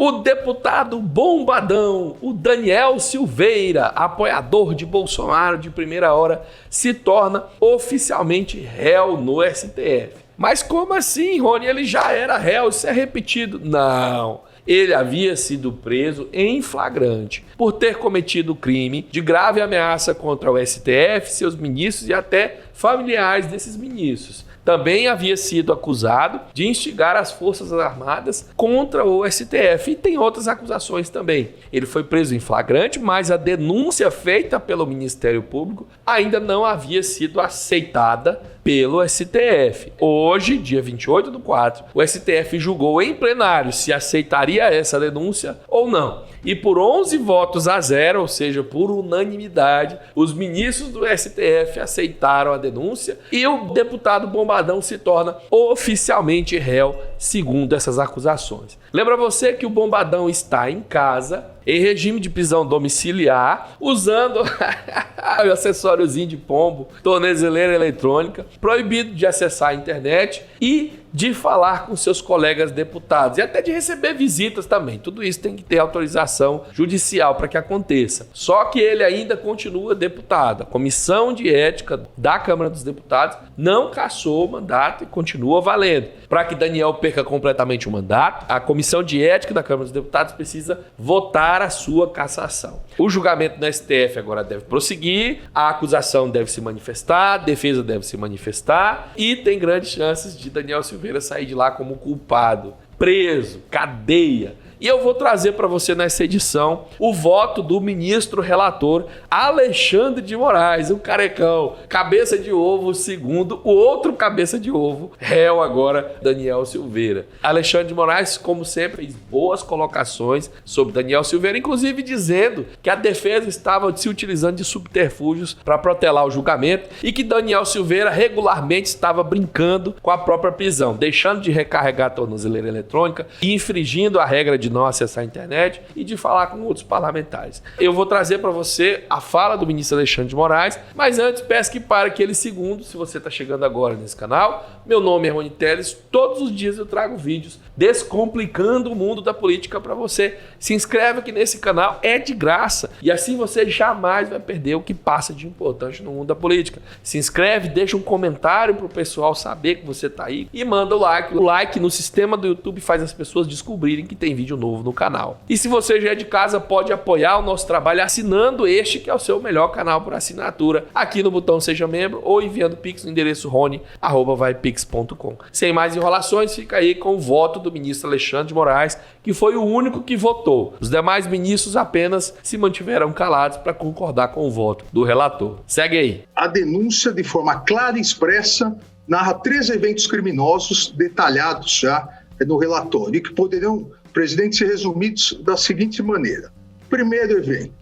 O deputado bombadão, o Daniel Silveira, apoiador de Bolsonaro de primeira hora, se torna oficialmente réu no STF. Mas como assim, Rony? Ele já era réu, isso é repetido? Não. Ele havia sido preso em flagrante por ter cometido crime de grave ameaça contra o STF, seus ministros e até familiares desses ministros. Também havia sido acusado de instigar as Forças Armadas contra o STF e tem outras acusações também. Ele foi preso em flagrante, mas a denúncia feita pelo Ministério Público ainda não havia sido aceitada pelo STF. Hoje, dia 28/4, o STF julgou em plenário se aceitaria essa denúncia ou não. E por 11 votos a 0, ou seja, por unanimidade, os ministros do STF aceitaram a denúncia e o deputado bombadão se torna oficialmente réu, segundo essas acusações. Lembra você que o bombadão está em casa, em regime de prisão domiciliar, usando o acessóriozinho de pombo, tornezeleira eletrônica, proibido de acessar a internet e de falar com seus colegas deputados e até de receber visitas também. Tudo isso tem que ter autorização judicial para que aconteça. Só que ele ainda continua deputado. A Comissão de Ética da Câmara dos Deputados não cassou o mandato e continua valendo. Para que Daniel perca completamente o mandato, a Comissão de Ética da Câmara dos Deputados precisa votar a sua cassação. O julgamento no STF agora deve prosseguir, a acusação deve se manifestar, a defesa deve se manifestar e tem grandes chances de Daniel Silveira sair de lá como culpado, preso, cadeia. E eu vou trazer para você nessa edição o voto do ministro relator Alexandre de Moraes, o carecão, cabeça de ovo, segundo o outro cabeça de ovo, réu agora, Daniel Silveira. Alexandre de Moraes, como sempre, fez boas colocações sobre Daniel Silveira, inclusive dizendo que a defesa estava se utilizando de subterfúgios para protelar o julgamento e que Daniel Silveira regularmente estava brincando com a própria prisão, deixando de recarregar a tornozeleira eletrônica e infringindo a regra de não acessar a internet e de falar com outros parlamentares. Eu vou trazer para você a fala do ministro Alexandre de Moraes, mas antes peço que pare aquele segundo, se você está chegando agora nesse canal. Meu nome é Rony Teles, todos os dias eu trago vídeos descomplicando o mundo da política para você. Se inscreve aqui nesse canal, é de graça e assim você jamais vai perder o que passa de importante no mundo da política. Se inscreve, deixa um comentário para o pessoal saber que você está aí e manda o like. O like no sistema do YouTube faz as pessoas descobrirem que tem vídeo novo no canal. E se você já é de casa, pode apoiar o nosso trabalho assinando este, que é o seu melhor canal por assinatura, aqui no botão Seja Membro ou enviando Pix no endereço rony@vaipix.com. Sem mais enrolações, fica aí com o voto do ministro Alexandre de Moraes, que foi o único que votou. Os demais ministros apenas se mantiveram calados para concordar com o voto do relator. Segue aí. A denúncia, de forma clara e expressa, narra 3 eventos criminosos detalhados já no relatório e que poderão, presidente, ser resumidos da seguinte maneira. Primeiro evento,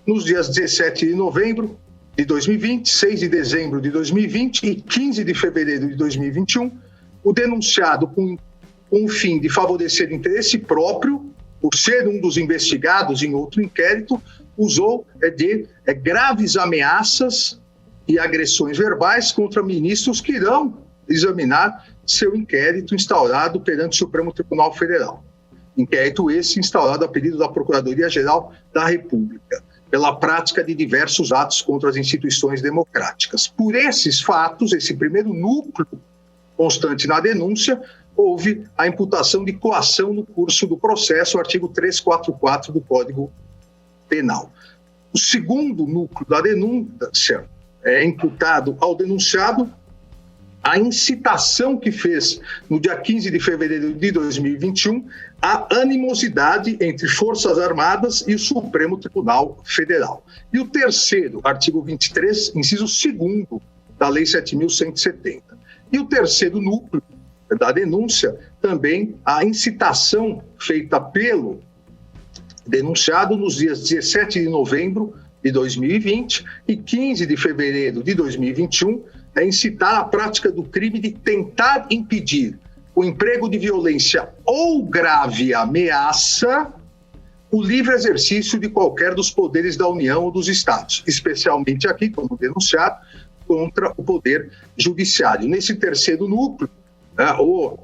nos dias 17 de novembro de 2020, 6 de dezembro de 2020 e 15 de fevereiro de 2021, o denunciado com o fim de favorecer interesse próprio, por ser um dos investigados em outro inquérito, usou de graves ameaças e agressões verbais contra ministros que irão examinar seu inquérito instaurado perante o Supremo Tribunal Federal. Inquérito esse instaurado a pedido da Procuradoria-Geral da República, pela prática de diversos atos contra as instituições democráticas. Por esses fatos, esse primeiro núcleo constante na denúncia, houve a imputação de coação no curso do processo, o artigo 344 do Código Penal. O segundo núcleo da denúncia é imputado ao denunciado a incitação que fez, no dia 15 de fevereiro de 2021, a animosidade entre Forças Armadas e o Supremo Tribunal Federal. E o terceiro, artigo 23, inciso 2º da Lei 7.170. E o terceiro núcleo da denúncia, também a incitação feita pelo denunciado nos dias 17 de novembro de 2020 e 15 de fevereiro de 2021, é incitar a prática do crime de tentar impedir o emprego de violência ou grave ameaça o livre exercício de qualquer dos poderes da União ou dos Estados, especialmente aqui, como denunciado, contra o Poder Judiciário. Nesse terceiro núcleo, o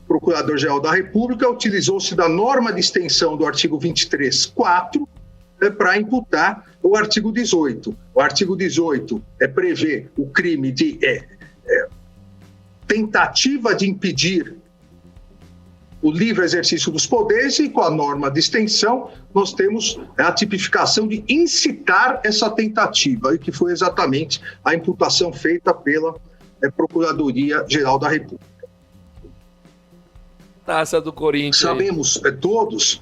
Procurador-Geral da República utilizou-se da norma de extensão do artigo 23.4 para imputar o artigo 18. O artigo 18 prevê o crime de tentativa de impedir o livre exercício dos poderes, e com a norma de extensão nós temos a tipificação de incitar essa tentativa, e que foi exatamente a imputação feita pela Procuradoria-Geral da República. Taça do Corinthians. Sabemos todos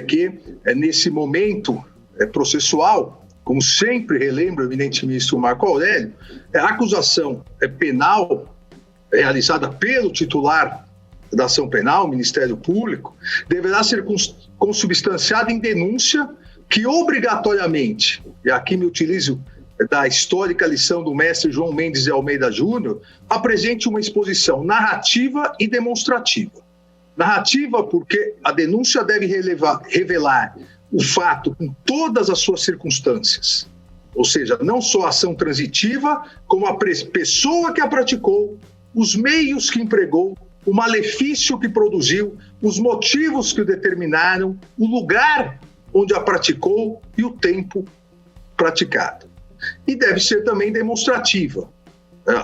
que nesse momento processual, como sempre relembra o eminente ministro Marco Aurélio, a acusação penal realizada pelo titular da ação penal, o Ministério Público, deverá ser consubstanciada em denúncia que obrigatoriamente, e aqui me utilizo da histórica lição do mestre João Mendes de Almeida Júnior, apresente uma exposição narrativa e demonstrativa. Narrativa porque a denúncia deve revelar o fato com todas as suas circunstâncias, ou seja, não só a ação transitiva, como a pessoa que a praticou, os meios que empregou, o malefício que produziu, os motivos que o determinaram, o lugar onde a praticou e o tempo praticado. E deve ser também demonstrativa,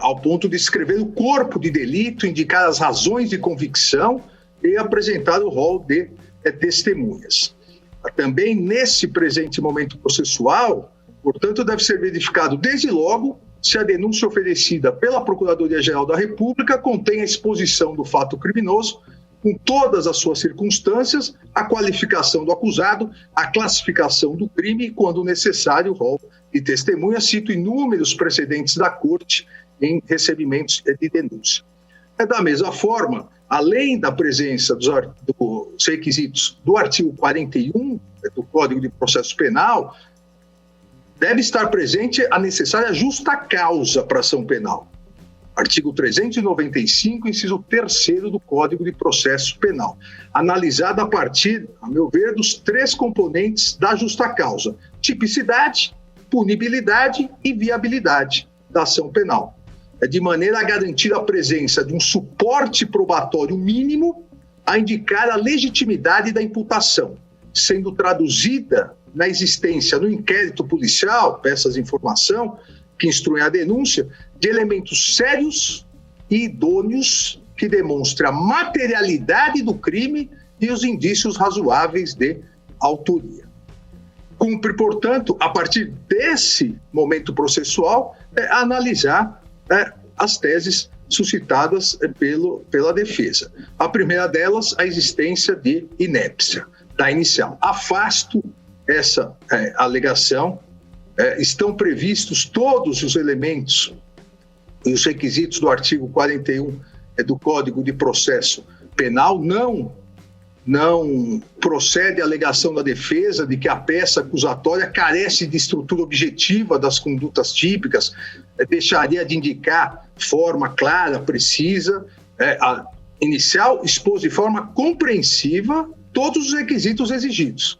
ao ponto de escrever o corpo de delito, indicar as razões de convicção e apresentar o rol de testemunhas. Também nesse presente momento processual, portanto, deve ser verificado desde logo se a denúncia oferecida pela Procuradoria-Geral da República contém a exposição do fato criminoso, com todas as suas circunstâncias, a qualificação do acusado, a classificação do crime e, quando necessário, o rol de testemunha. Cito inúmeros precedentes da Corte em recebimentos de denúncia. Da mesma forma, além da presença dos requisitos do artigo 41 do Código de Processo Penal, deve estar presente a necessária justa causa para a ação penal. Artigo 395, inciso 3º do Código de Processo Penal. Analisada a partir, a meu ver, dos 3 componentes da justa causa: tipicidade, punibilidade e viabilidade da ação penal. De maneira a garantir a presença de um suporte probatório mínimo a indicar a legitimidade da imputação, sendo traduzida na existência no inquérito policial, peças de informação que instruem a denúncia, de elementos sérios e idôneos que demonstrem a materialidade do crime e os indícios razoáveis de autoria. Cumpre, portanto, a partir desse momento processual, analisar as teses suscitadas pela defesa. A primeira delas, a existência de inépcia da inicial. Afasto essa alegação. Estão previstos todos os elementos e os requisitos do artigo 41 do Código de Processo Penal. Não procede a alegação da defesa de que a peça acusatória carece de estrutura objetiva das condutas típicas, deixaria de indicar forma clara, precisa. A inicial expôs de forma compreensiva todos os requisitos exigidos.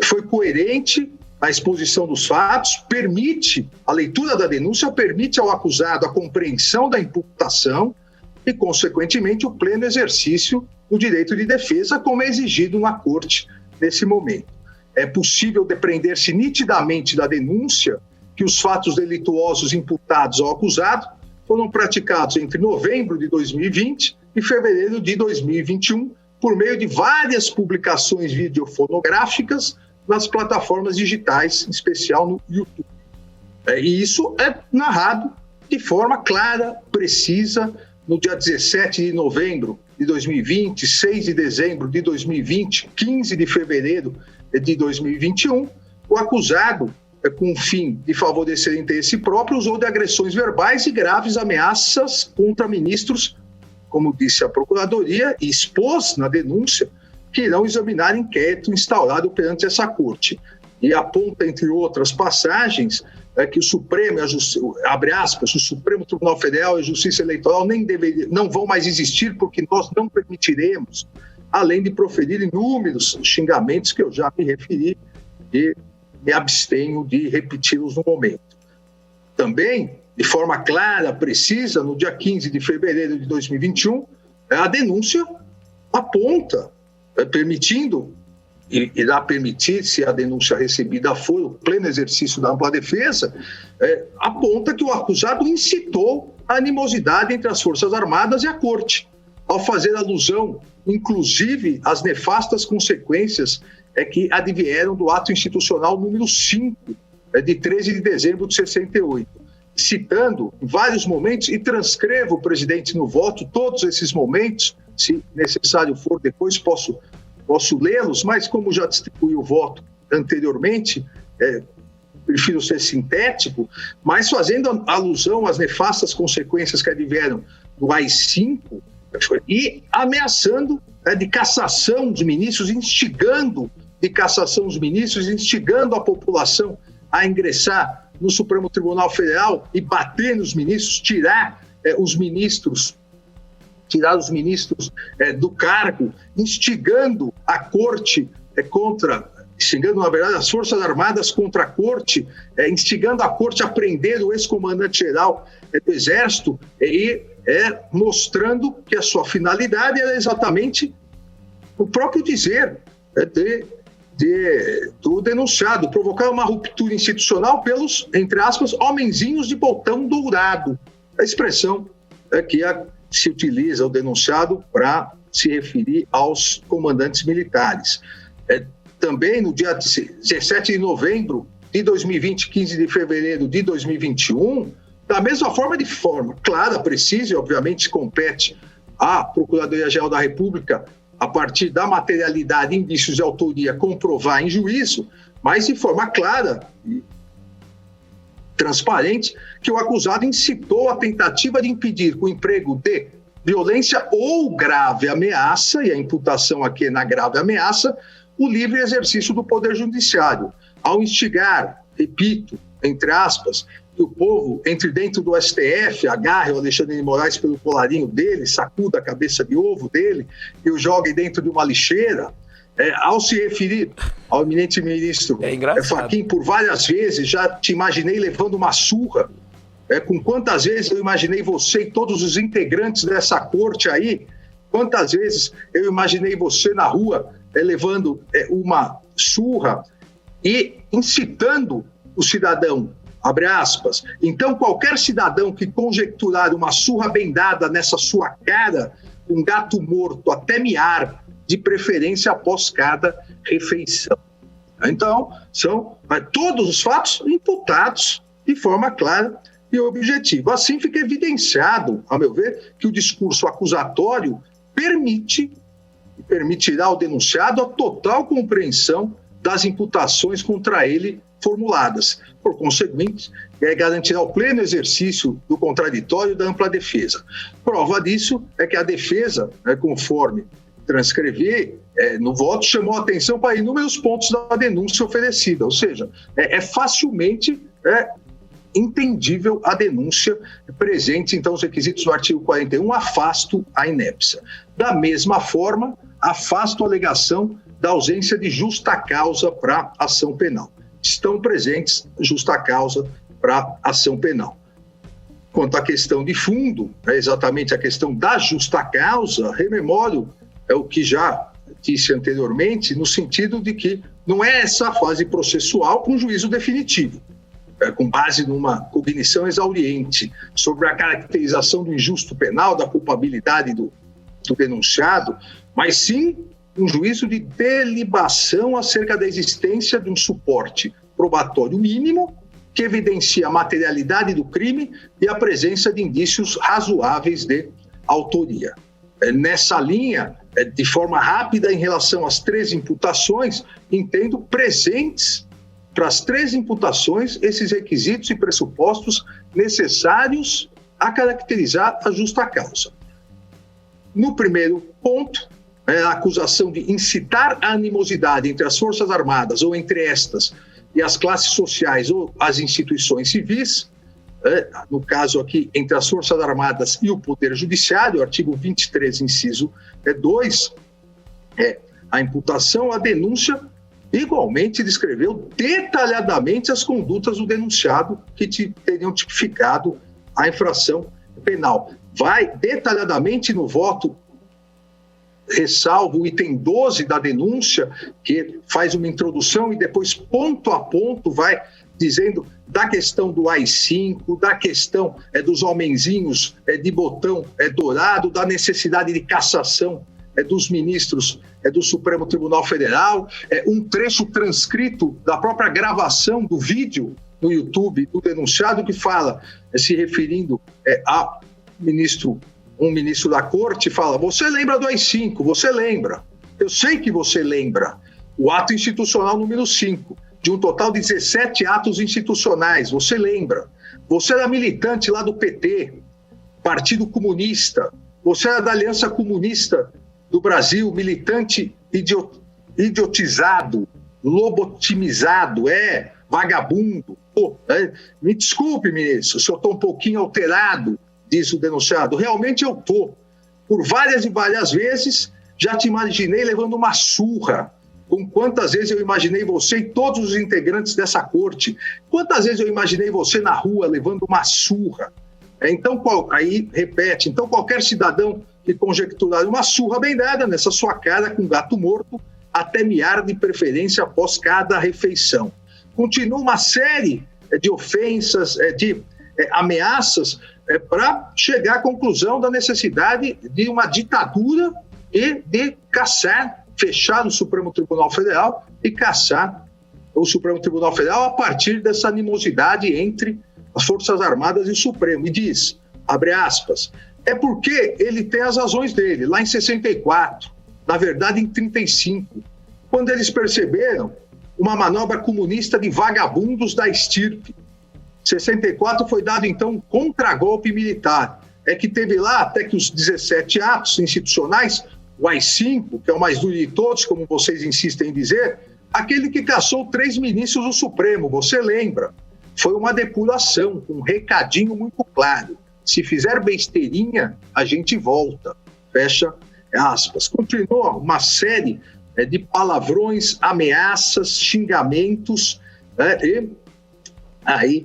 Foi coerente a exposição dos fatos, permite a leitura da denúncia, permite ao acusado a compreensão da imputação e, consequentemente, o pleno exercício do direito de defesa, como é exigido na Corte nesse momento. É possível depreender-se nitidamente da denúncia que os fatos delituosos imputados ao acusado foram praticados entre novembro de 2020 e fevereiro de 2021, por meio de várias publicações videofonográficas nas plataformas digitais, em especial no YouTube. E isso é narrado de forma clara, precisa, no dia 17 de novembro de 2020, 6 de dezembro de 2020, 15 de fevereiro de 2021, o acusado, com o fim de favorecer interesse próprio, usou de agressões verbais e graves ameaças contra ministros, como disse a Procuradoria, e expôs na denúncia que irão examinar inquérito instaurado perante essa Corte. E aponta, entre outras passagens, que o Supremo, abre aspas, o Supremo Tribunal Federal e a Justiça Eleitoral não vão mais existir porque nós não permitiremos, além de proferir inúmeros xingamentos que eu já me referi e me abstenho de repeti-los no momento. Também, de forma clara, precisa, no dia 15 de fevereiro de 2021, A denúncia aponta, permitindo, irá permitir, se a denúncia recebida for o pleno exercício da ampla defesa, aponta que o acusado incitou a animosidade entre as Forças Armadas e a Corte, ao fazer alusão, inclusive, às nefastas consequências que advieram do ato institucional número 5, de 13 de dezembro de 68, citando em vários momentos, e transcrevo, presidente, no voto, todos esses momentos, se necessário for, depois posso lê-los, mas como já distribuí o voto anteriormente, prefiro ser sintético, mas fazendo alusão às nefastas consequências que advieram do AI-5 e ameaçando de cassação dos ministros, instigando a população a ingressar no Supremo Tribunal Federal e bater nos ministros, tirar os ministros do cargo, instigando a Corte instigando, na verdade, as Forças Armadas contra a Corte, instigando a Corte a prender o ex-comandante-geral do Exército e mostrando que a sua finalidade era exatamente o próprio dizer do denunciado, provocar uma ruptura institucional pelos, entre aspas, homenzinhos de botão dourado. A expressão que se utiliza o denunciado para se referir aos comandantes militares. Também no dia 17 de novembro de 2020, 15 de fevereiro de 2021, da mesma forma, de forma clara, precisa, e obviamente compete à Procuradoria-Geral da República, a partir da materialidade e indícios de autoria, comprovar em juízo, mas de forma clara e transparente, que o acusado incitou a tentativa de impedir com o emprego de violência ou grave ameaça, e a imputação aqui é na grave ameaça, o livre exercício do Poder Judiciário, ao instigar, repito, entre aspas, que o povo entre dentro do STF, agarre o Alexandre de Moraes pelo colarinho dele, sacuda a cabeça de ovo dele e o jogue dentro de uma lixeira, ao se referir ao eminente ministro Fachin por várias vezes, já te imaginei levando uma surra, com quantas vezes eu imaginei você e todos os integrantes dessa corte aí, quantas vezes eu imaginei você na rua levando uma surra e incitando o cidadão, abre aspas. Então, qualquer cidadão que conjecturar uma surra bem dada nessa sua cara, um gato morto até miar, de preferência após cada refeição. Então, são todos os fatos imputados de forma clara e objetiva. Assim fica evidenciado, a meu ver, que o discurso acusatório permitirá ao denunciado a total compreensão das imputações contra ele formuladas. Por conseguinte, garantirá o pleno exercício do contraditório e da ampla defesa. Prova disso é que a defesa, conforme transcrevi no voto, chamou a atenção para inúmeros pontos da denúncia oferecida, ou seja, é facilmente entendível a denúncia presente, então, os requisitos do artigo 41, afasto a inépcia. Da mesma forma, afasto a alegação da ausência de justa causa para ação penal. Estão presentes justa causa para ação penal. Quanto à questão de fundo, exatamente a questão da justa causa, rememoro o que já disse anteriormente, no sentido de que não é essa fase processual com juízo definitivo, com base numa cognição exauriente sobre a caracterização do injusto penal, da culpabilidade do denunciado, mas sim um juízo de delibação acerca da existência de um suporte probatório mínimo que evidencia a materialidade do crime e a presença de indícios razoáveis de autoria. Nessa linha, de forma rápida, em relação às 3 imputações, entendo presentes para as 3 imputações esses requisitos e pressupostos necessários a caracterizar a justa causa. No primeiro ponto, a acusação de incitar a animosidade entre as Forças Armadas ou entre estas e as classes sociais ou as instituições civis, no caso aqui, entre as Forças Armadas e o Poder Judiciário, artigo 23, inciso 2, a imputação, a denúncia, igualmente descreveu detalhadamente as condutas do denunciado que teriam tipificado a infração penal. Vai detalhadamente no voto, ressalvo o item 12 da denúncia, que faz uma introdução e depois, ponto a ponto, vai dizendo da questão do AI-5, da questão dos homenzinhos de botão dourado, da necessidade de cassação dos ministros do Supremo Tribunal Federal, um trecho transcrito da própria gravação do vídeo no YouTube do denunciado que fala, se referindo a um ministro da corte, fala: você lembra do AI-5? Você lembra? Eu sei que você lembra. O ato institucional número 5, de um total de 17 atos institucionais, você lembra? Você era militante lá do PT, Partido Comunista, você era da Aliança Comunista do Brasil, militante idiotizado, lobotomizado, vagabundo. Me desculpe, ministro, se eu estou um pouquinho alterado, diz o denunciado. Realmente eu estou. Por várias e várias vezes, já te imaginei levando uma surra. Com quantas vezes eu imaginei você e todos os integrantes dessa corte? Quantas vezes eu imaginei você na rua levando uma surra? Então, aí repete, então qualquer cidadão que conjecturar uma surra bem dada nessa sua cara com gato morto, até miar de preferência após cada refeição. Continua uma série de ofensas, de ameaças, para chegar à conclusão da necessidade de uma ditadura e de caçar, fechar o Supremo Tribunal Federal e caçar o Supremo Tribunal Federal a partir dessa animosidade entre as Forças Armadas e o Supremo. E diz, abre aspas, porque ele tem as razões dele, lá em 64, na verdade em 35, quando eles perceberam uma manobra comunista de vagabundos da estirpe. 64 foi dado, então, um contragolpe militar. Que teve lá até que os 17 atos institucionais, o AI-5, que é o mais duro de todos, como vocês insistem em dizer, aquele que caçou 3 ministros do Supremo, você lembra? Foi uma depuração, um recadinho muito claro. Se fizer besteirinha, a gente volta. Fecha aspas. Continua uma série de palavrões, ameaças, xingamentos, e aí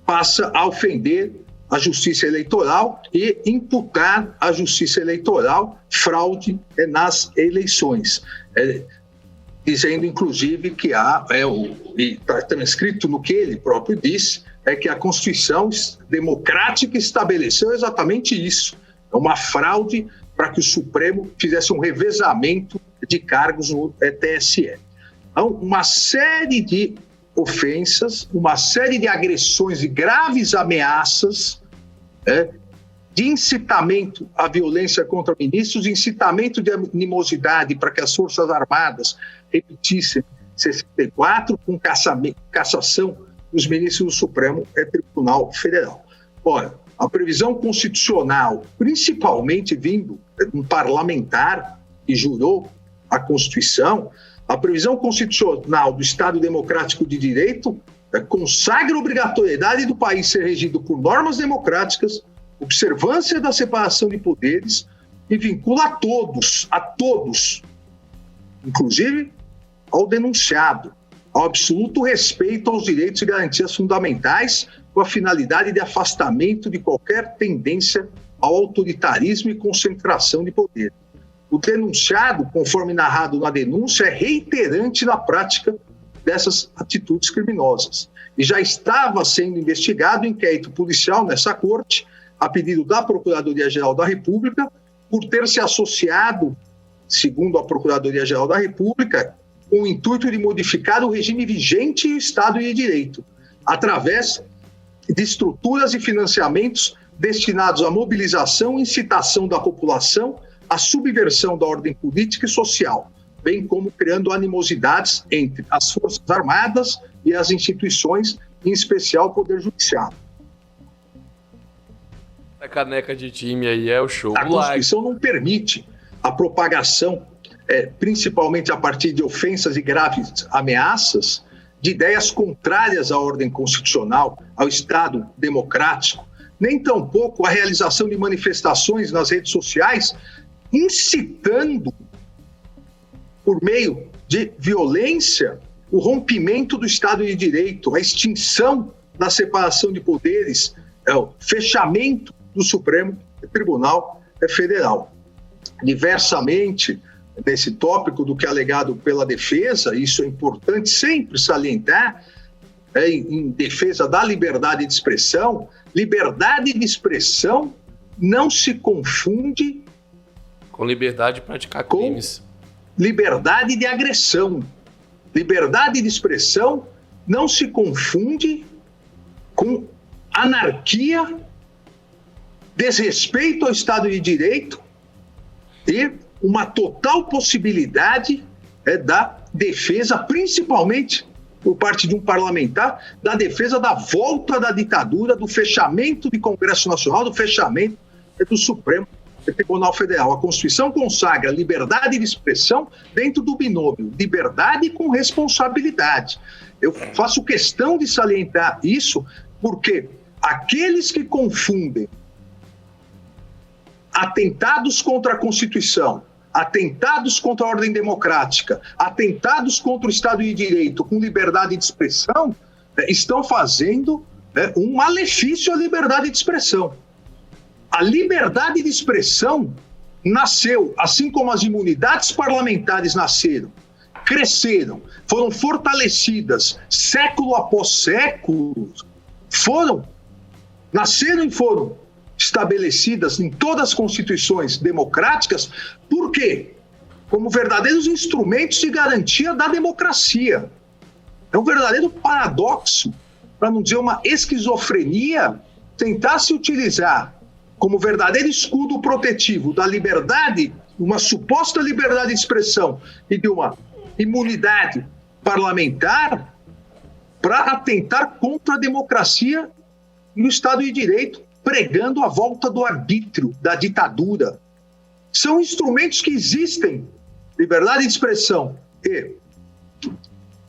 passa a ofender a Justiça Eleitoral e imputar à Justiça Eleitoral fraude nas eleições. Dizendo, inclusive, que e está transcrito no que ele próprio disse, que a Constituição democrática estabeleceu exatamente isso. É uma fraude para que o Supremo fizesse um revezamento de cargos no TSE. Então, uma série de ofensas, uma série de agressões e graves ameaças, de incitamento à violência contra ministros, incitamento de animosidade para que as Forças Armadas repetissem 64, com cassação dos ministros do Supremo Tribunal Federal. Ora, a previsão constitucional, principalmente vindo de um parlamentar que jurou a Constituição, a previsão constitucional do Estado Democrático de Direito consagra a obrigatoriedade do país ser regido por normas democráticas, observância da separação de poderes e vincula a todos, inclusive ao denunciado, ao absoluto respeito aos direitos e garantias fundamentais, com a finalidade de afastamento de qualquer tendência ao autoritarismo e concentração de poder. O denunciado, conforme narrado na denúncia, é reiterante na prática dessas atitudes criminosas. E já estava sendo investigado inquérito policial nessa corte, a pedido da Procuradoria-Geral da República, por ter se associado, segundo a Procuradoria-Geral da República, com o intuito de modificar o regime vigente e o Estado de Direito, através de estruturas e financiamentos destinados à mobilização e incitação da população à subversão da ordem política e social, bem como criando animosidades entre as Forças Armadas e as instituições, em especial o Poder Judiciário. A caneca de time aí é o show. A Constituição não permite a propagação, principalmente a partir de ofensas e graves ameaças, de ideias contrárias à ordem constitucional, ao Estado democrático, nem tampouco a realização de manifestações nas redes sociais, incitando, por meio de violência, o rompimento do Estado de Direito, a extinção da separação de poderes, o fechamento do Supremo Tribunal Federal. diversamente nesse tópico do que é alegado pela defesa. Isso é importante sempre salientar, em defesa da liberdade de expressão. Liberdade de expressão não se confunde com liberdade de praticar crimes. Liberdade de agressão. Liberdade de expressão não se confunde com anarquia, desrespeito ao Estado de Direito e uma total possibilidade da defesa, principalmente por parte de um parlamentar, da defesa da volta da ditadura, do fechamento do Congresso Nacional, do fechamento do Supremo Tribunal Federal. A Constituição consagra liberdade de expressão dentro do binômio liberdade com responsabilidade. Eu faço questão de salientar isso porque aqueles que confundem atentados contra a Constituição, atentados contra a ordem democrática, atentados contra o Estado de Direito com liberdade de expressão, estão fazendo um malefício à liberdade de expressão. A liberdade de expressão nasceu, assim como as imunidades parlamentares nasceram, cresceram, foram fortalecidas século após século, nasceram e foram estabelecidas em todas as constituições democráticas. Por quê? Como verdadeiros instrumentos de garantia da democracia. É um verdadeiro paradoxo, para não dizer uma esquizofrenia, tentar se utilizar como verdadeiro escudo protetivo da liberdade, uma suposta liberdade de expressão e de uma imunidade parlamentar, para atentar contra a democracia e o Estado de Direito, pregando a volta do arbítrio, da ditadura. São instrumentos que existem, liberdade de expressão e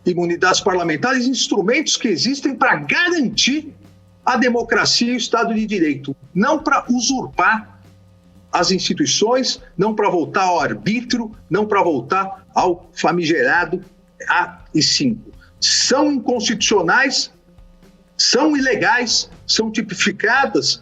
imunidades parlamentares, instrumentos que existem para garantir a democracia e o Estado de Direito, não para usurpar as instituições, não para voltar ao arbítrio, não para voltar ao famigerado AI-5. São inconstitucionais, são ilegais, são tipificadas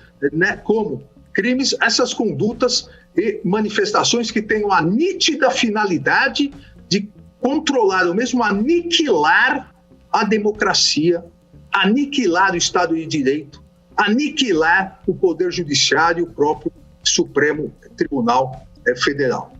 como crimes essas condutas e manifestações que tenham a nítida finalidade de controlar, ou mesmo aniquilar a democracia, aniquilar o Estado de Direito, aniquilar o Poder Judiciário e o próprio Supremo Tribunal Federal.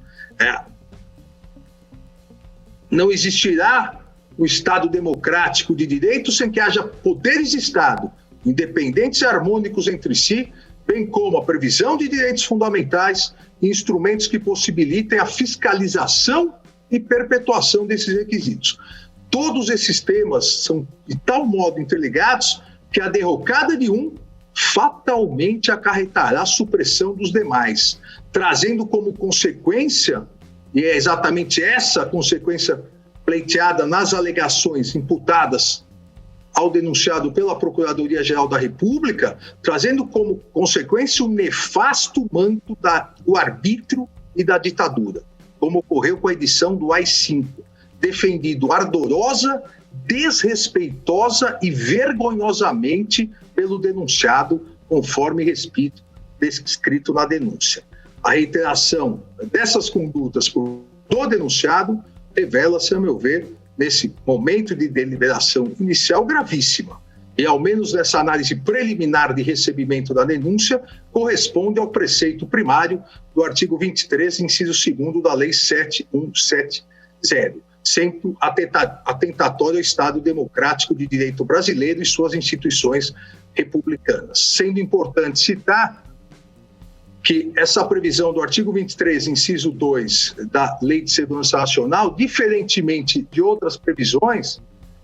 Não existirá o Estado democrático de direito sem que haja poderes de Estado independentes e harmônicos entre si, bem como a previsão de direitos fundamentais e instrumentos que possibilitem a fiscalização e perpetuação desses requisitos. Todos esses temas são de tal modo interligados que a derrocada de um fatalmente acarretará a supressão dos demais, trazendo como consequência, e é exatamente essa consequência pleiteada nas alegações imputadas ao denunciado pela Procuradoria-Geral da República, trazendo como consequência o nefasto manto do arbítrio e da ditadura, como ocorreu com a edição do AI-5, defendido ardorosa, desrespeitosa e vergonhosamente pelo denunciado, conforme descrito na denúncia. A reiteração dessas condutas do denunciado revela-se, a meu ver, nesse momento de deliberação inicial gravíssima. E, ao menos nessa análise preliminar de recebimento da denúncia, corresponde ao preceito primário do artigo 23, inciso 2º da Lei 7.170, sendo atentatório ao Estado Democrático de Direito brasileiro e suas instituições republicanas. Sendo importante citar que essa previsão do artigo 23, inciso 2 da Lei de Segurança Nacional, diferentemente de outras previsões,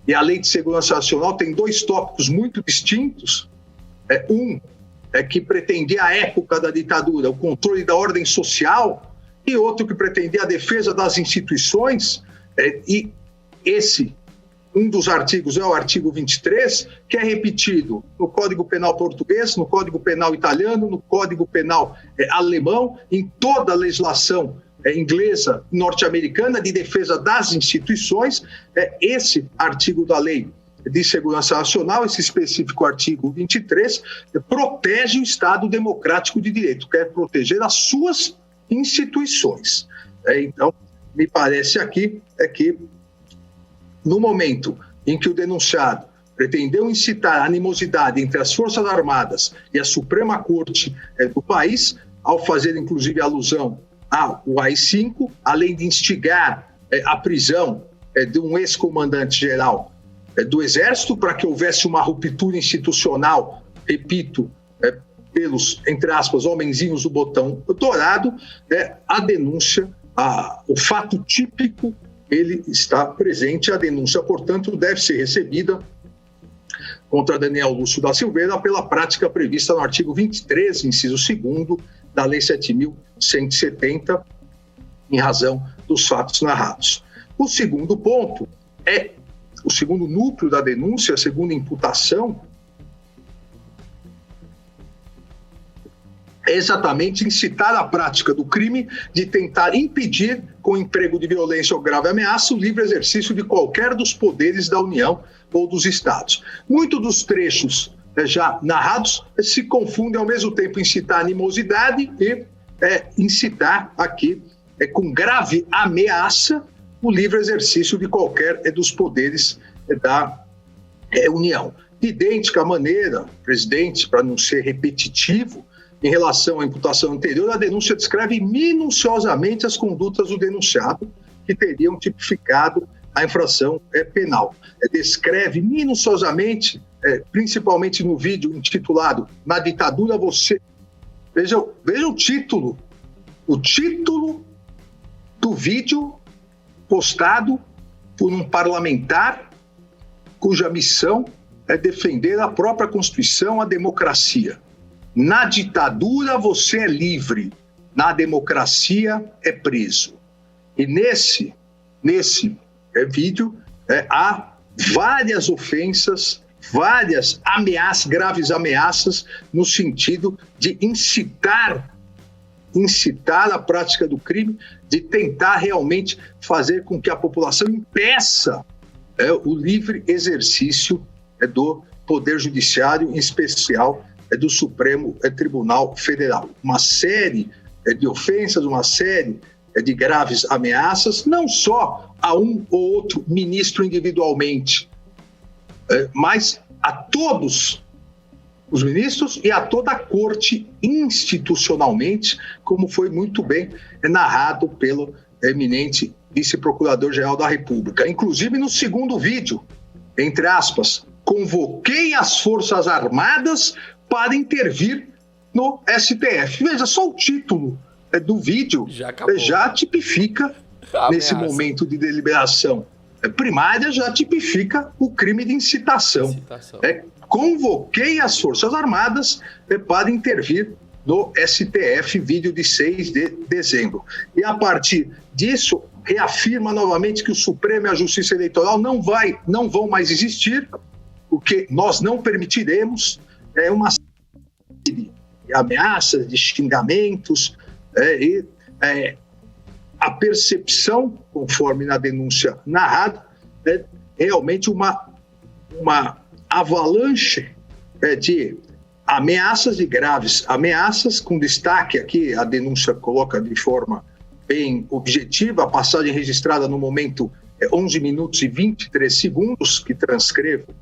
e a Lei de Segurança Nacional tem dois tópicos muito distintos. Um é que pretendia, à época da ditadura, o controle da ordem social, e outro que pretendia a defesa das instituições, e um dos artigos é o artigo 23, que é repetido no Código Penal português, no Código Penal italiano, no Código Penal alemão, em toda a legislação inglesa, norte-americana, de defesa das instituições. Esse artigo da Lei de Segurança Nacional, esse específico artigo 23, protege o Estado Democrático de Direito, quer proteger as suas instituições. Então, me parece aqui que, no momento em que o denunciado pretendeu incitar a animosidade entre as Forças Armadas e a Suprema Corte do país, ao fazer, inclusive, alusão ao AI-5, além de instigar a prisão de um ex-comandante-geral do Exército, para que houvesse uma ruptura institucional, repito, pelos, entre aspas, homenzinhos do botão dourado, a denúncia, o fato típico, ele está presente. A denúncia, portanto, deve ser recebida contra Daniel Lúcio da Silveira pela prática prevista no artigo 23, inciso 2º, da Lei 7.170, em razão dos fatos narrados. O segundo ponto o segundo núcleo da denúncia, a segunda imputação, é exatamente incitar a prática do crime de tentar impedir, com emprego de violência ou grave ameaça, o livre exercício de qualquer dos poderes da União ou dos Estados. Muitos dos trechos já narrados se confundem ao mesmo tempo incitar animosidade e incitar aqui, com grave ameaça, o livre exercício de qualquer dos poderes da União. De idêntica maneira, presidente, para não ser repetitivo, em relação à imputação anterior, a denúncia descreve minuciosamente as condutas do denunciado que teriam tipificado a infração penal. Descreve minuciosamente, principalmente no vídeo intitulado "Na ditadura você..." Veja o título do vídeo postado por um parlamentar cuja missão é defender a própria Constituição, a democracia. Na ditadura você é livre, na democracia é preso. E nesse vídeo há várias ofensas, várias ameaças, graves ameaças, no sentido de incitar a prática do crime, de tentar realmente fazer com que a população impeça o livre exercício do Poder Judiciário, em especial do Supremo Tribunal Federal. Uma série de ofensas, uma série de graves ameaças, não só a um ou outro ministro individualmente, mas a todos os ministros e a toda a corte institucionalmente, como foi muito bem narrado pelo eminente vice-procurador-geral da República. Inclusive, no segundo vídeo, entre aspas, "convoquei as Forças Armadas para intervir no STF." Veja, só o título do vídeo já tipifica, nesse momento de deliberação primária, já tipifica o crime de incitação. "Convoquei as Forças Armadas para intervir no STF", vídeo de 6 de dezembro. E a partir disso, reafirma novamente que o Supremo e a Justiça Eleitoral não vão mais existir, o que nós não permitiremos. Uma série de ameaças, de xingamentos, e a percepção, conforme na denúncia narrada, é realmente uma avalanche de ameaças, de graves ameaças, com destaque aqui, a denúncia coloca de forma bem objetiva, a passagem registrada no momento 11 minutos e 23 segundos, que transcrevo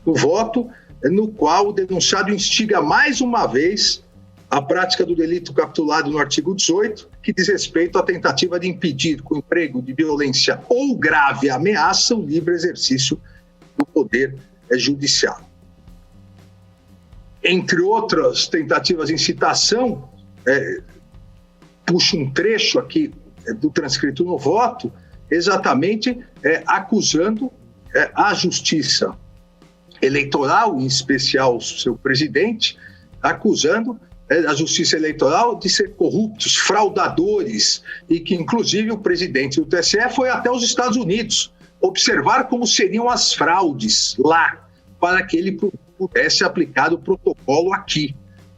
o voto, no qual o denunciado instiga mais uma vez a prática do delito capitulado no artigo 18, que diz respeito à tentativa de impedir, com emprego de violência ou grave ameaça, o livre exercício do poder judiciário. Entre outras tentativas de incitação, puxo um trecho aqui do transcrito no voto, exatamente acusando a Justiça Eleitoral, em especial o seu presidente, acusando a Justiça Eleitoral de ser corruptos, fraudadores, e que, inclusive, o presidente do TSE foi até os Estados Unidos observar como seriam as fraudes lá, para que ele pudesse aplicar o protocolo aqui.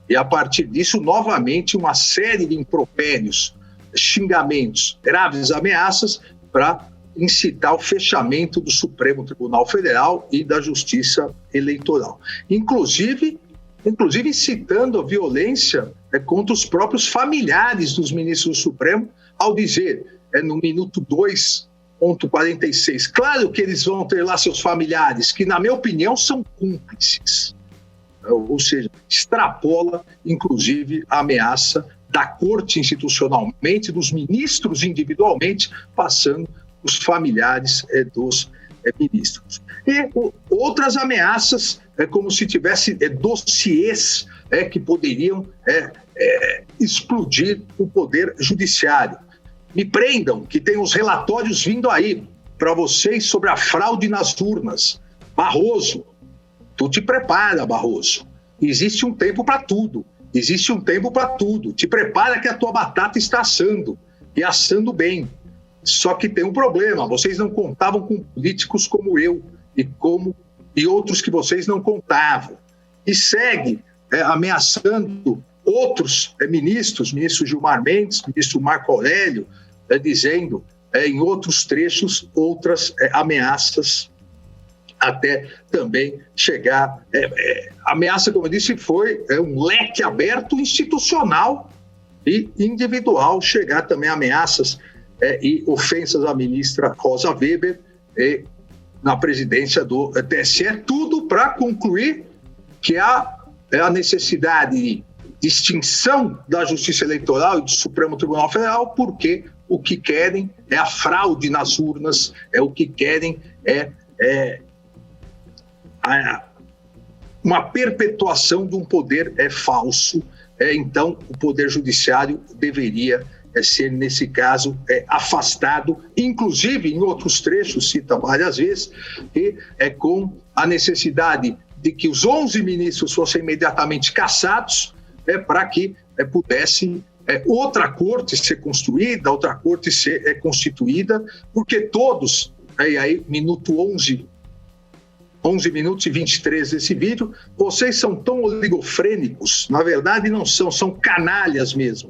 E, a partir disso, novamente, uma série de impropérios, xingamentos, graves ameaças para incitar o fechamento do Supremo Tribunal Federal e da Justiça Eleitoral. Inclusive, inclusive incitando a violência contra os próprios familiares dos ministros do Supremo, ao dizer, no minuto 2,46, claro que eles vão ter lá seus familiares, que, na minha opinião, são cúmplices. Ou seja, extrapola, inclusive, a ameaça da Corte institucionalmente, dos ministros individualmente, passando os familiares dos ministros. E outras ameaças, como se tivesse dossiês que poderiam explodir o poder judiciário. Me prendam, que tem os relatórios vindo aí para vocês sobre a fraude nas urnas. Barroso, tu te prepara, Barroso. Existe um tempo para tudo. Existe um tempo para tudo. Te prepara que a tua batata está assando. E assando bem. Só que tem um problema. Vocês não contavam com políticos como eu e outros que vocês não contavam. E segue ameaçando outros ministros, ministro Gilmar Mendes, ministro Marco Aurélio, dizendo em outros trechos outras ameaças, até também chegar. A ameaça, como eu disse, foi um leque aberto institucional e individual, chegar também a ameaças e ofensas à ministra Rosa Weber na presidência do TSE, tudo para concluir que há a necessidade de extinção da Justiça Eleitoral e do Supremo Tribunal Federal, porque o que querem é a fraude nas urnas, o que querem uma perpetuação de um poder falso. Então, o Poder Judiciário deveria ser, nesse caso, afastado, inclusive em outros trechos, cita várias vezes, e com a necessidade de que os 11 ministros fossem imediatamente cassados, para que pudesse outra corte ser construída, outra corte ser constituída, porque todos, aí minuto 11 minutos e 23 desse vídeo, vocês são tão oligofrênicos, na verdade não são canalhas mesmo,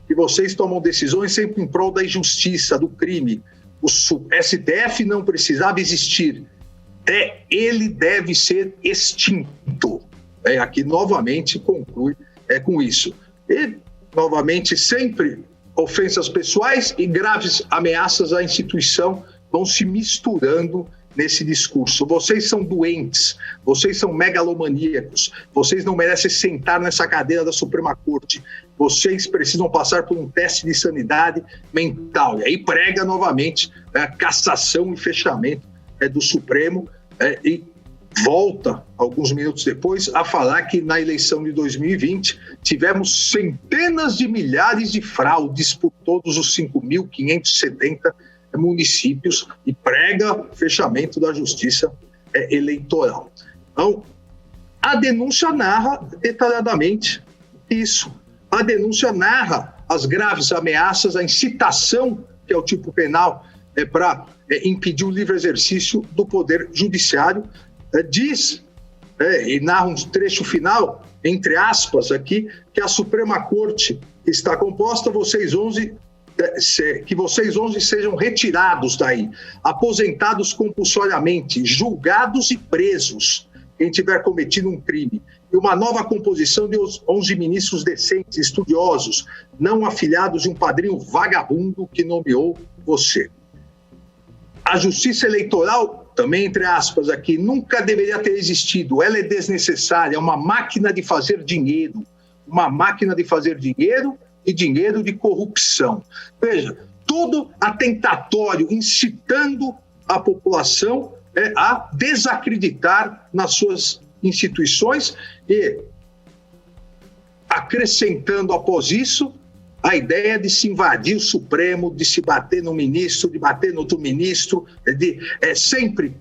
que vocês tomam decisões sempre em prol da injustiça, do crime. O STF não precisava existir, ele deve ser extinto. Aqui novamente conclui com isso. E novamente sempre ofensas pessoais e graves ameaças à instituição vão se misturando nesse discurso. Vocês são doentes, vocês são megalomaníacos, vocês não merecem sentar nessa cadeira da Suprema Corte, vocês precisam passar por um teste de sanidade mental. E aí prega novamente a cassação e fechamento do Supremo e volta, alguns minutos depois, a falar que na eleição de 2020 tivemos centenas de milhares de fraudes por todos os 5.570 municípios e prega fechamento da Justiça Eleitoral. Então, a denúncia narra detalhadamente isso. A denúncia narra as graves ameaças, a incitação, que é o tipo penal, para impedir o livre exercício do Poder Judiciário. Diz, e narra um trecho final, entre aspas aqui, que a Suprema Corte está composta, que vocês 11 sejam retirados daí, aposentados compulsoriamente, julgados e presos, quem tiver cometido um crime, e uma nova composição de 11 ministros decentes, estudiosos, não afilhados de um padrinho vagabundo que nomeou você. A Justiça Eleitoral, também entre aspas aqui, nunca deveria ter existido, ela é desnecessária, é uma máquina de fazer dinheiro, e dinheiro de corrupção. Veja, tudo atentatório, incitando a população a desacreditar nas suas instituições e acrescentando após isso a ideia de se invadir o Supremo, de se bater no ministro, de bater no outro ministro, sempre,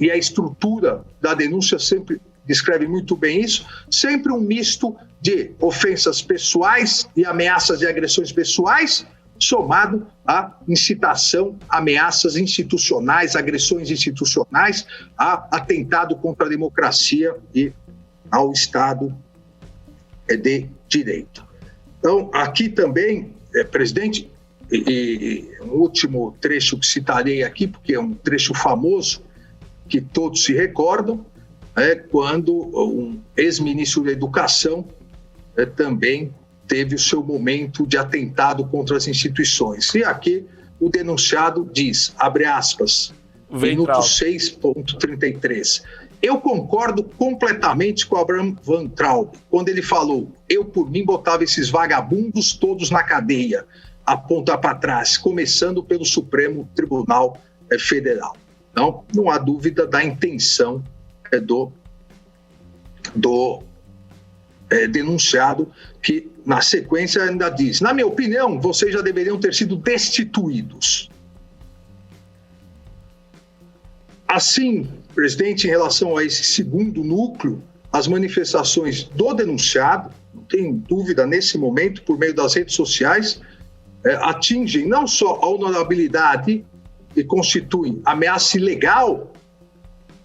e a estrutura da denúncia sempre descreve muito bem isso, sempre um misto de ofensas pessoais e ameaças e agressões pessoais, somado à incitação, ameaças institucionais, agressões institucionais, a atentado contra a democracia e ao Estado de Direito. Então, aqui também, presidente, e um último trecho que citarei aqui, porque é um trecho famoso, que todos se recordam, quando um ex-ministro da Educação também teve o seu momento de atentado contra as instituições. E aqui o denunciado diz, abre aspas, minuto 6.33, eu concordo completamente com Abraham Van Traub, quando ele falou, eu por mim botava esses vagabundos todos na cadeia, aponta para trás, começando pelo Supremo Tribunal Federal. Não há dúvida da intenção do denunciado, que na sequência ainda diz, na minha opinião, vocês já deveriam ter sido destituídos. Assim, presidente, em relação a esse segundo núcleo, as manifestações do denunciado, não tem dúvida nesse momento, por meio das redes sociais, atingem não só a honorabilidade e constituem ameaça ilegal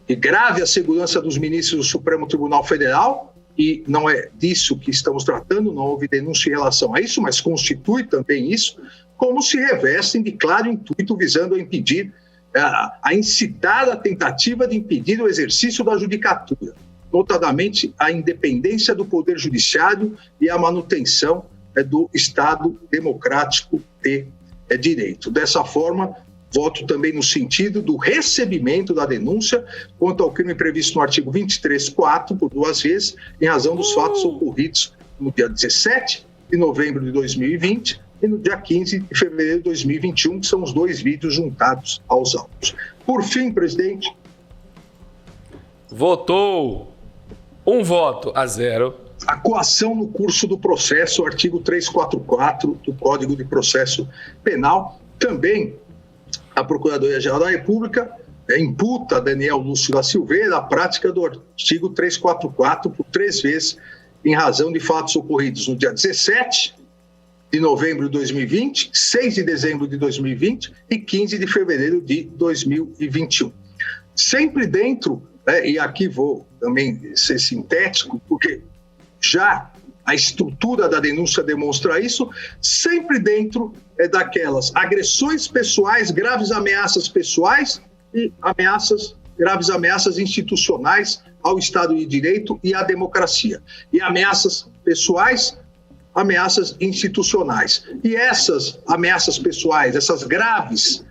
e grave à segurança dos ministros do Supremo Tribunal Federal, e não é disso que estamos tratando, não houve denúncia em relação a isso, mas constitui também isso, como se revestem de claro intuito visando a impedir, a incitar a tentativa de impedir o exercício da judicatura, notadamente a independência do Poder Judiciário e a manutenção do Estado democrático de direito. Dessa forma, voto também no sentido do recebimento da denúncia quanto ao crime previsto no artigo 23.4, por duas vezes, em razão dos fatos ocorridos no dia 17 de novembro de 2020 e no dia 15 de fevereiro de 2021, que são os dois vídeos juntados aos autos. Por fim, presidente... Votou 1 voto a 0. A coação no curso do processo, artigo 344 do Código de Processo Penal, também a Procuradoria-Geral da República imputa a Daniel Lúcio da Silveira a prática do artigo 344 por 3 vezes em razão de fatos ocorridos no dia 17 de novembro de 2020, 6 de dezembro de 2020 e 15 de fevereiro de 2021. Sempre dentro, e aqui vou também ser sintético, porque já a estrutura da denúncia demonstra isso, sempre dentro daquelas agressões pessoais, graves ameaças pessoais e graves ameaças institucionais ao Estado de Direito e à democracia. E ameaças pessoais, ameaças institucionais. E essas ameaças pessoais, essas graves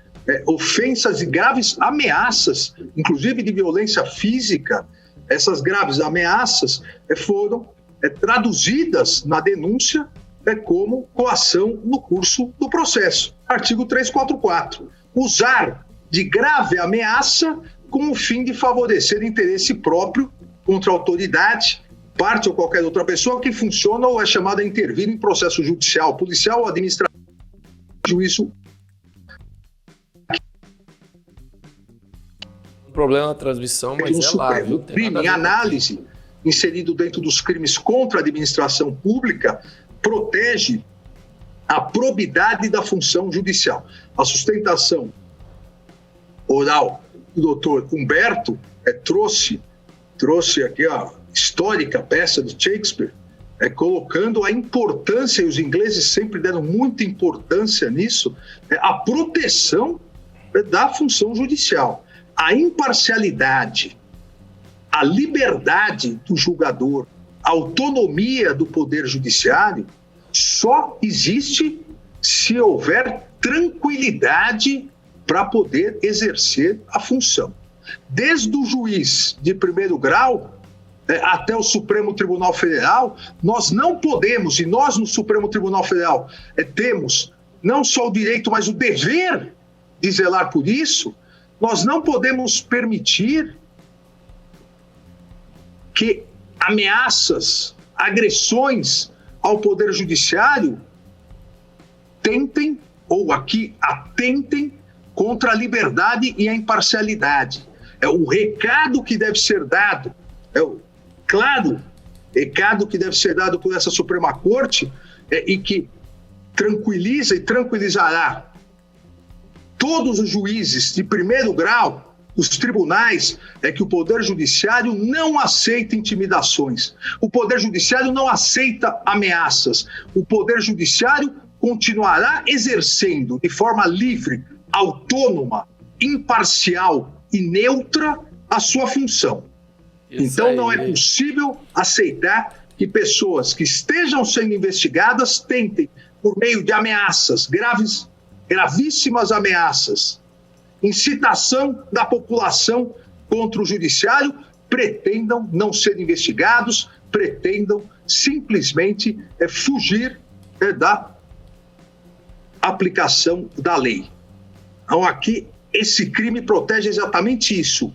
ofensas e graves ameaças, inclusive de violência física, essas graves ameaças foram traduzidas na denúncia como coação no curso do processo. Artigo 344. Usar de grave ameaça com o fim de favorecer interesse próprio contra a autoridade, parte ou qualquer outra pessoa que funciona ou é chamada a intervir em processo judicial, policial ou administrativo, juízo. Problema na transmissão, mas é lá, viu? Crime em análise, inserido dentro dos crimes contra a administração pública, protege a probidade da função judicial. A sustentação oral do doutor Humberto trouxe aqui a histórica peça de Shakespeare, colocando a importância, e os ingleses sempre deram muita importância nisso, a proteção da função judicial. A imparcialidade, a liberdade do julgador, a autonomia do Poder Judiciário só existe se houver tranquilidade para poder exercer a função. Desde o juiz de primeiro grau até o Supremo Tribunal Federal, nós não podemos, e nós no Supremo Tribunal Federal temos não só o direito, mas o dever de zelar por isso, nós não podemos permitir que ameaças, agressões ao Poder Judiciário tentem, ou aqui atentem, contra a liberdade e a imparcialidade. O recado que deve ser dado, claro recado que deve ser dado por essa Suprema Corte e que tranquiliza e tranquilizará todos os juízes de primeiro grau, os tribunais, que o Poder Judiciário não aceita intimidações. O Poder Judiciário não aceita ameaças. O Poder Judiciário continuará exercendo de forma livre, autônoma, imparcial e neutra a sua função. Então não é possível aceitar que pessoas que estejam sendo investigadas tentem, por meio de ameaças, gravíssimas ameaças, incitação da população contra o judiciário, pretendam não ser investigados, pretendam simplesmente fugir da aplicação da lei. Então aqui esse crime protege exatamente isso,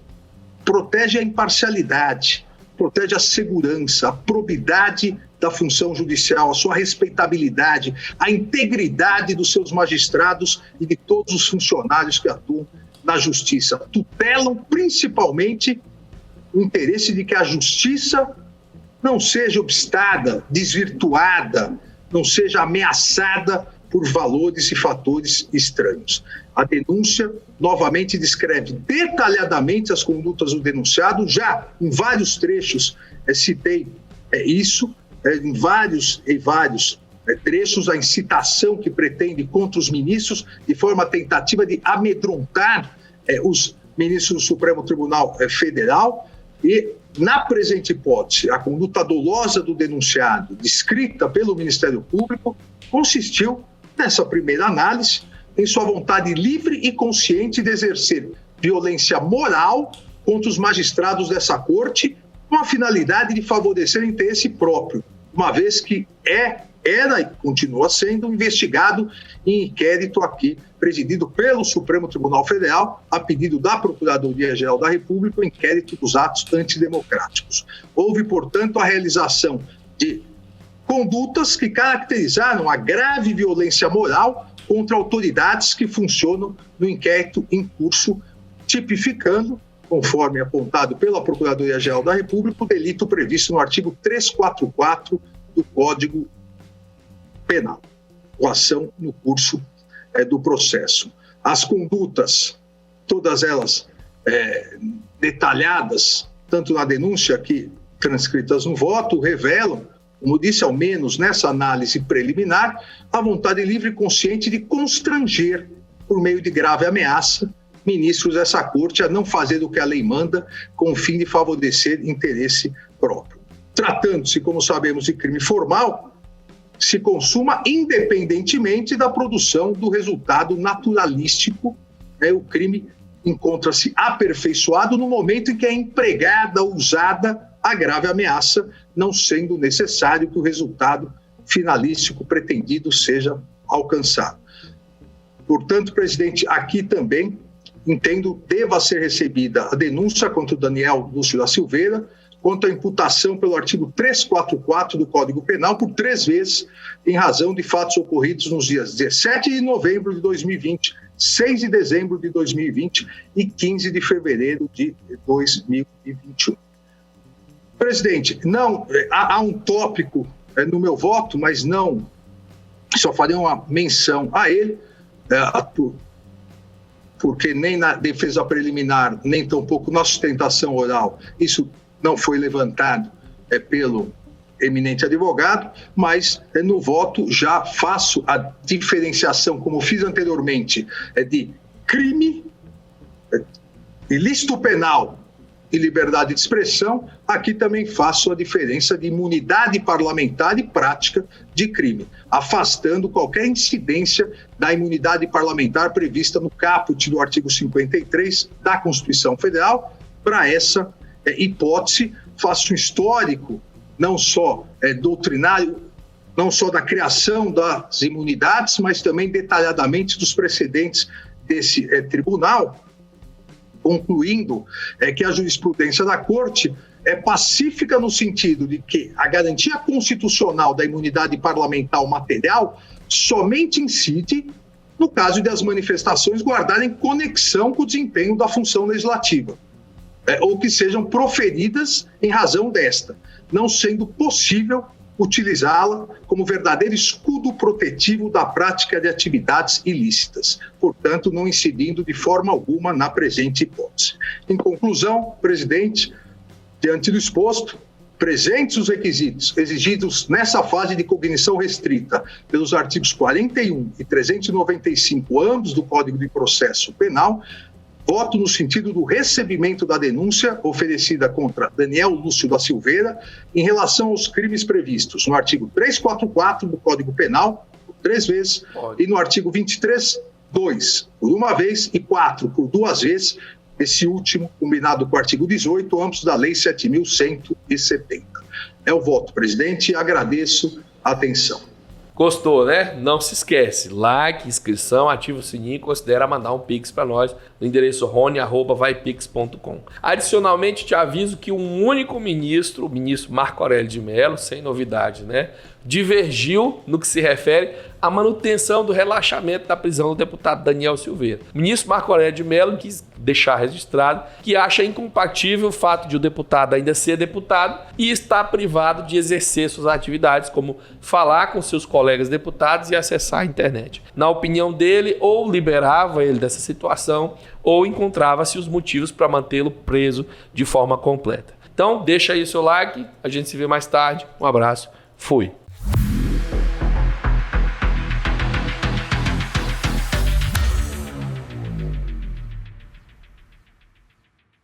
protege a imparcialidade, protege a segurança, a probidade da função judicial, a sua respeitabilidade, a integridade dos seus magistrados e de todos os funcionários que atuam na justiça. Tutelam principalmente o interesse de que a justiça não seja obstada, desvirtuada, não seja ameaçada por valores e fatores estranhos. A denúncia, novamente, descreve detalhadamente as condutas do denunciado. Já em vários trechos citei isso, em vários trechos, a incitação que pretende contra os ministros, de forma tentativa de amedrontar os ministros do Supremo Tribunal Federal. E, na presente hipótese, a conduta dolosa do denunciado, descrita pelo Ministério Público, consistiu, nessa primeira análise, em sua vontade livre e consciente de exercer violência moral contra os magistrados dessa corte, com a finalidade de favorecer o interesse próprio, uma vez que era e continua sendo investigado em inquérito aqui, presidido pelo Supremo Tribunal Federal, a pedido da Procuradoria-Geral da República, o inquérito dos atos antidemocráticos. Houve, portanto, a realização de condutas que caracterizaram a grave violência moral contra autoridades que funcionam no inquérito em curso, tipificando, conforme apontado pela Procuradoria-Geral da República, o delito previsto no artigo 344 do Código Penal, coação no curso do processo. As condutas, todas elas detalhadas, tanto na denúncia que transcritas no voto, revelam, como disse, ao menos nessa análise preliminar, a vontade livre e consciente de constranger, por meio de grave ameaça, ministros dessa corte a não fazer o que a lei manda, com o fim de favorecer interesse próprio. Tratando-se, como sabemos, de crime formal, se consuma independentemente da produção do resultado naturalístico. O crime encontra-se aperfeiçoado no momento em que é empregada, usada a grave ameaça, não sendo necessário que o resultado finalístico pretendido seja alcançado. Portanto, presidente, aqui também entendo deva ser recebida a denúncia contra o Daniel Lúcio da Silveira, quanto à imputação pelo artigo 344 do Código Penal por 3 vezes, em razão de fatos ocorridos nos dias 17 de novembro de 2020, 6 de dezembro de 2020 e 15 de fevereiro de 2021. Presidente, não, há um tópico no meu voto, mas não, só farei uma menção a ele, porque nem na defesa preliminar, nem tampouco na sustentação oral, isso não foi levantado pelo eminente advogado, mas no voto já faço a diferenciação, como fiz anteriormente, de crime, ilícito penal e liberdade de expressão. Aqui também faço a diferença de imunidade parlamentar e prática de crime, afastando qualquer incidência da imunidade parlamentar prevista no caput do artigo 53 da Constituição Federal. Para essa hipótese, faço um histórico, não só doutrinário, não só da criação das imunidades, mas também detalhadamente dos precedentes desse tribunal, concluindo que a jurisprudência da Corte é pacífica no sentido de que a garantia constitucional da imunidade parlamentar material somente incide no caso de as manifestações guardarem conexão com o desempenho da função legislativa, ou que sejam proferidas em razão desta, não sendo possível utilizá-la como verdadeiro escudo protetivo da prática de atividades ilícitas, portanto, não incidindo de forma alguma na presente hipótese. Em conclusão, presidente, diante do exposto, presentes os requisitos exigidos nessa fase de cognição restrita pelos artigos 41 e 395, ambos do Código de Processo Penal, Voto no sentido do recebimento da denúncia oferecida contra Daniel Lúcio da Silveira em relação aos crimes previstos no artigo 344 do Código Penal, por 3 vezes, e no artigo 23(2), por 1 vez, e 4, por 2 vezes, esse último combinado com o artigo 18, ambos da Lei 7.170. É o voto, presidente, e agradeço a atenção. Gostou, né? Não se esquece, like, inscrição, ativa o sininho e considera mandar um pix para nós no endereço rony@vaipix.com. Adicionalmente, te aviso que um único ministro, o ministro Marco Aurélio de Mello, sem novidade, né, divergiu no que se refere à manutenção do relaxamento da prisão do deputado Daniel Silveira. O ministro Marco Aurélio de Mello quis deixar registrado que acha incompatível o fato de o deputado ainda ser deputado e estar privado de exercer suas atividades, como falar com seus colegas deputados e acessar a internet. Na opinião dele, ou liberava ele dessa situação, ou encontrava-se os motivos para mantê-lo preso de forma completa. Então, deixa aí o seu like, a gente se vê mais tarde. Um abraço, fui!